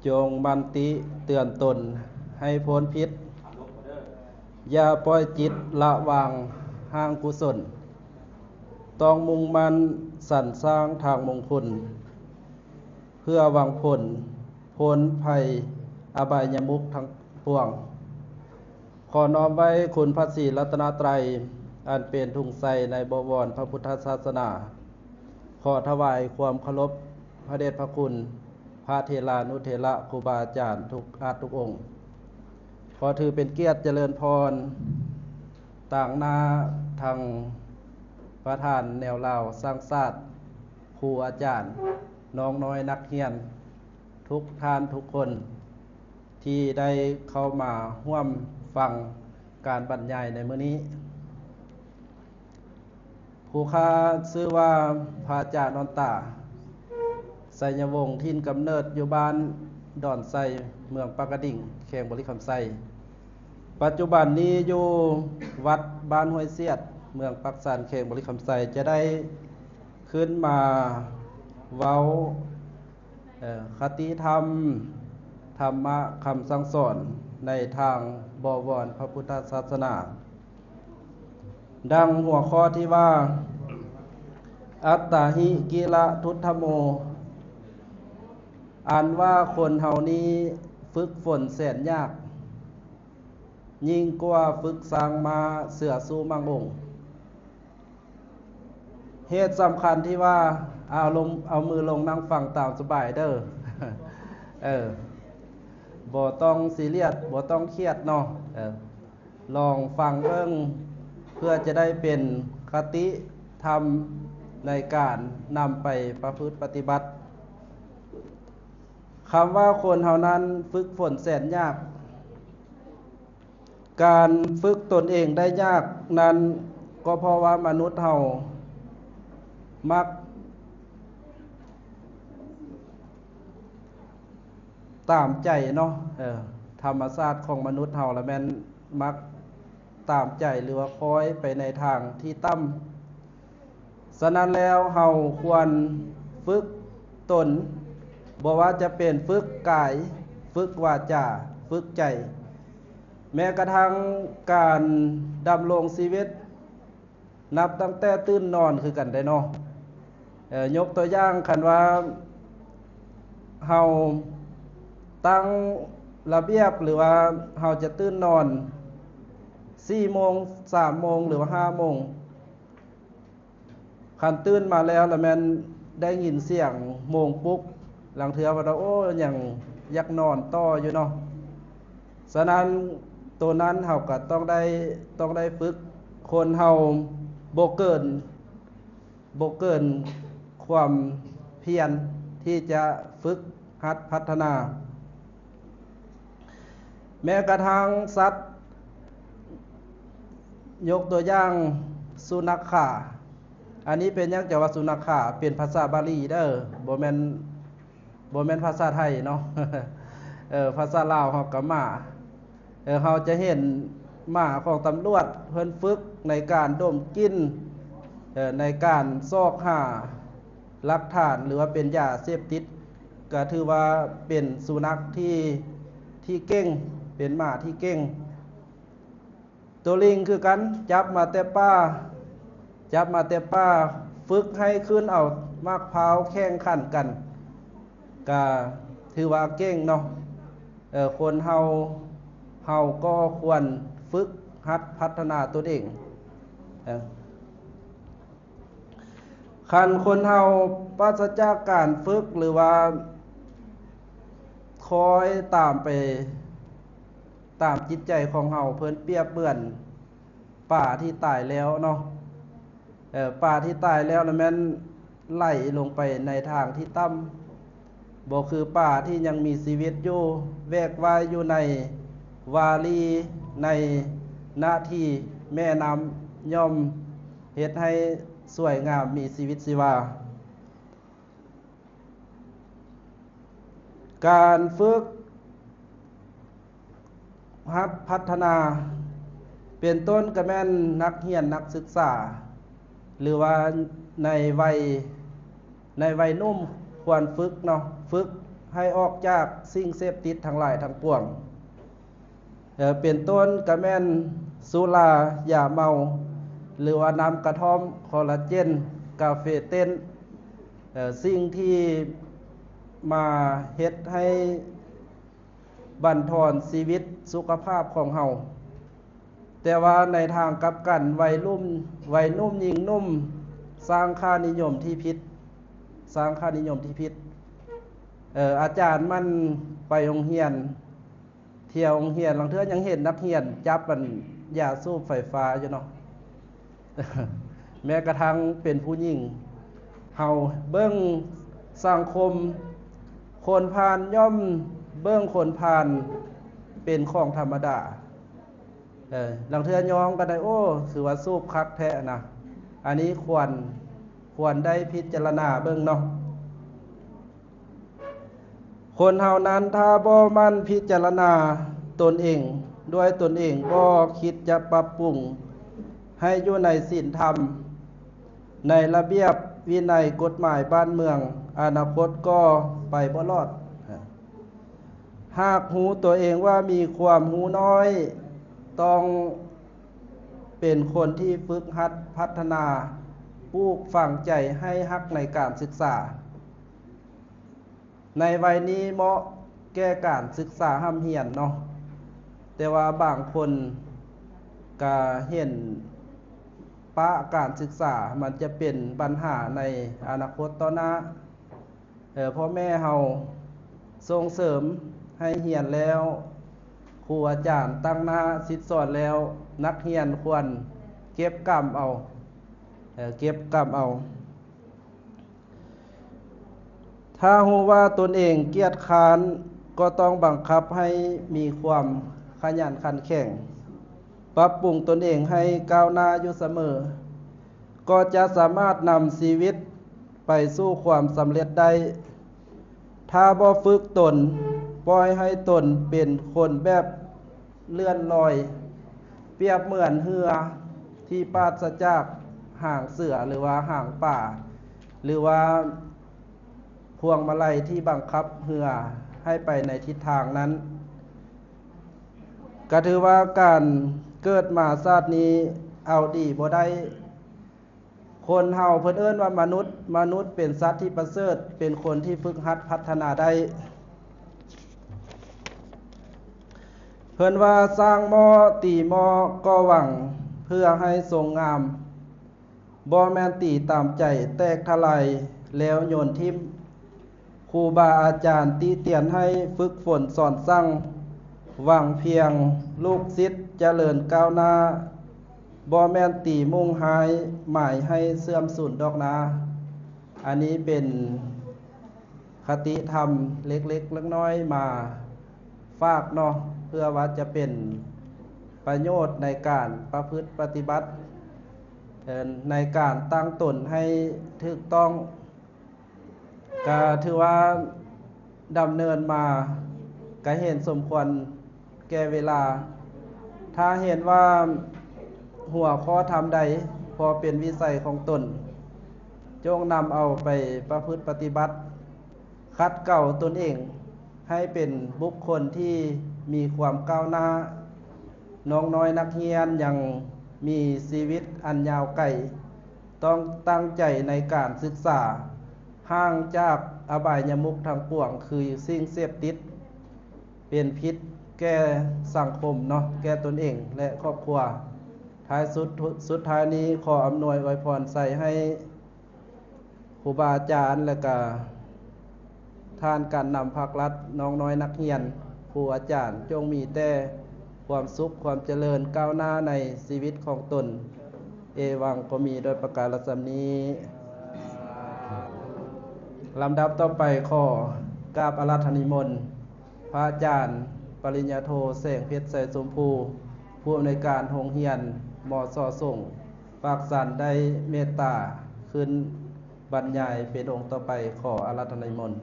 จงมันติเตือนตนให้พ้นพิษอย่าปล่อยจิตละวางห่างกุศลต้องมุ่งมั่นสรรสร้างทางมงคลเพื่อหวังผลพ้นภัยอบายมุขทั้งปวงขอน้อมไว้คุณพระศรีรัตนตรัยอันเป็นทุงไสในบวรพระพุทธศาสนาขอถวายความเคารพพระเดชพระคุณพระเถรานุเถระครูบาอาจารย์ทุกทุกองค์ขอถือเป็นเกียรติเจริญพรต่างหน้าทางประธานแนวลาวสร้างศาสตร์ครูอาจารย์น้องน้อยนักเรียนทุกท่านทุกคนที่ได้เข้ามาร่วมฟังการบรรยายในมื้อนี้ผู้ค้าชื่อว่าพระอาจารย์นนตาไสยวงศ์ถิ่นกำเนิดอยู่บ้านดอนไซเมืองปากกระดิ่งแขวงบริคำไซปัจจุบันนี้อยู่วัดบ้านห้วยเสียดเมืองปักสันแขวงบริคำไซจะได้ขึ้นมาเว้าคติธรรมธรรมะคำสั่งสอนในทางบวรพระพุทธศาสนาดังหัวข้อที่ว่าอัตตาหิกิละทุตถโมอันว่าคนเฮานี้ฝึกฝนแสนยากยิ่งกว่าฝึกสร้างมาเสือสู้มังองค์เหตุสำคัญที่ว่าเอามือลงนั่งฟังตามสบายเด้อบ่ต้องซีเรียสบ่ต้องเครียดเนาะลองฟังเบิ่งเพื่อจะได้เป็นคติธรรมในการนำไปประพฤติปฏิบัติคำว่าคนเฮานั้นฝึกฝนแสนยากการฝึกตนเองได้ยากนั้นก็เพราะว่ามนุษย์เฮามักตามใจเนาะธรรมชาติของมนุษย์เฮาละแม่นมักตามใจหรือว่าคอยไปในทางที่ต่ำฉะนั้นแล้วเฮาควรฝึกตนบ่ว่าจะเป็นฝึกกายฝึกวาจาฝึกใจแม้กระทั่งการดำรงชีวิตนับตั้งแต่ตื่นนอนคือกันได้เนาะยกตัวอย่างคันว่าเฮาตั้งระเบียบหรือว่าเฮาจะตื่นนอน4 โมง 3 โมงหรือว่า5 โมงคันตื่นมาแล้วแม่นได้ยินเสียงโมงปุ๊บหลังเทื่อว่าโอ้ยังอยากนอนต่ออยู่เนาะฉะนั้นตัวนั้นเฮาก็ต้องได้ฝึกคนเฮาบ่เกินความเพียรที่จะฝึกหัดพัฒนาแม้กระทั่งสัตว์ยกตัวอย่างสุนัขข่าอันนี้เป็นหยังจะว่าสุนัขข่าเป็นภาษาบาลีเด้อบ่แม่นภาษาไทยเนาะ ภาษาลาวเฮาก็หมาเฮาจะเห็นหมาของตำรวจเพิ่นฝึกในการดมกลิ่นในการซอกหาหลักฐานหรือว่าเป็นยาเสพติดก็ถือว่าเป็นสุนัขที่เก่งเป็นหมาที่เก่งตัวลิงคือกันจับมาแต่ป้าฝึกให้ขึ้นเอามะพร้าวแข่งขันกันก็ถือว่าเก่งเนาะคนเฮาก็ควรฝึกหัดพัฒนาตัวเองคันคนเฮาปราศจากการฝึกหรือว่าคอยตามจิตใจของเฮาเพิ่นเปรียบเบือนป่าที่ตายแล้วเนาะป่าที่ตายแล้วแม่นไหลลงไปในทางที่ต่ำบ่คือป่าที่ยังมีชีวิตอยู่แวกว่ายอยู่ในวาลีในหน้าที่แม่น้ำย่อมเฮ็ดให้สวยงามมีชีวิตชีวาการฝึกหัดพัฒนาเป็นต้นก็แม่นนักเรียนนักศึกษาหรือว่าในวัยนุ่มควรฝึกเนาะฝึก ให้ออกจากสิ่งเสพติดทั้งหลายทั้งปวงเป็นต้นกะแม่นสุรายาเมาหรือว่าน้ำกระท่อมคอลลาเจนกาเฟเต้นสิ่งที่มาเฮ็ดให้บั่นทอนชีวิตสุขภาพของเฮาแต่ว่าในทางกลับกันวัยนุ่มหญิงนุ่มสร้างค่านิยมที่ผิดอาจารย์มันไปโรงเรียนเที่ยวโรงเรียนบางเทื่อยังเห็นนักเรียนจับมันยาสูบไฟฟ้าอยู่เนาะ แม้กระทั่งเป็นผู้หญิงเฮาเบิ่งสังคมคนผ่านย่อมเบิ่งคนผ่านเป็นของธรรมดาบางเทื่อยองก็ได้โอ้คือว่าสูบคักแท้นะอันนี้ควรได้พิจารณาเบิ่งเนาะคนเฮานั้นถ้าบ่มั่นพิจารณาตนเองด้วยตนเองบ่คิดจะปรับปรุงให้อยู่ในศีลธรรมในระเบียบวินัยกฎหมายบ้านเมืองอนาคตก็ไปบ่รอดหากหูตัวเองว่ามีความหูน้อยต้องเป็นคนที่ฝึกหัดพัฒนาปลูกฝังใจให้ฮักในการศึกษาในวัยนี้เหมาะแก่การศึกษาห้ำเหียนเนาะแต่ว่าบางคนก็เห็นปะการศึกษามันจะเป็นปัญหาในอนาคตต่อหน้าพ่อแม่เฮาส่งเสริมให้เรียนแล้วครูอาจารย์ตั้งหน้าสิทธิ์สอนแล้วนักเรียนควรเก็บกรรมเอาถ้ารู้ว่าตนเองเกียจคร้านก็ต้องบังคับให้มีความขยันขันแข็งปรับปรุงตนเองให้ก้าวหน้าอยู่เสมอก็จะสามารถนำชีวิตไปสู่ความสำเร็จได้ถ้าบ่ฝึกตนปล่อยให้ตนเป็นคนแบบเลื่อนลอยเปรียบเหมือนเรือที่ปราศจากหางเสือหรือว่าหางป่าหรือว่าพวงมาลัยที่บังคับเรือให้ไปในทิศทางนั้นก็ถือว่าการเกิดมาชาตินี้เอาดีบ่ได้คนเฮาเพิ่นเอิ้นว่ามนุษย์เป็นสัตว์ที่ประเสริฐเป็นคนที่ฝึกหัดพัฒนาได้เพิ่นว่าสร้างหม้อตีหม้อก็หวังเพื่อให้ทรงงามบ่แม่นตีตามใจแตกทลายแล้วโยนทิ่มครูบาอาจารย์ติเตียนให้ฝึกฝนสอนสั่งหวังเพียงลูกศิษย์เจริญก้าวหน้าบ่แม่นตีมุ่งหายหมายให้เสื่อมสูญดอกนาอันนี้เป็นคติธรรมเล็กๆน้อยๆมาฝากเนาะเพื่อว่าจะเป็นประโยชน์ในการประพฤติปฏิบัติในการตั้งตนให้ถูกต้องก็ถือว่าดำเนินมาก็เห็นสมควรแก่เวลาถ้าเห็นว่าหัวข้อธรรมใดพอเป็นวิสัยของตนจงนำเอาไปประพฤติปฏิบัติคัดเก่าตนเองให้เป็นบุคคลที่มีความก้าวหน้าน้องน้อยนักเรียนยังมีชีวิตอันยาวไกลต้องตั้งใจในการศึกษาห่างจากอบายมุขทางปวงคือสิ่งเสพติดเป็นพิษแก่สังคมเนาะแก่ตนเองและครอบครัวท้ายสุดท้ายนี้ขออำนวยอวยพรใส่ให้ครูบาอาจารย์และก็ท่านการนำภาครัฐน้องน้อยนักเรียนครูอาจารย์จงมีแต่ความสุขความเจริญก้าวหน้าในชีวิตของตนเอวังก็มีโดยประการฉนี้ลำดับต่อไปขอกราบอาราธนิมนต์พระอาจารย์ปริญญาโทแสงเพชรใสชมพูผู้อำนวยการโรงเรียนมส.ส่งปากสันได้เมตตาขึ้นบรรยายเป็นองค์ต่อไปขออาราธนิมนต์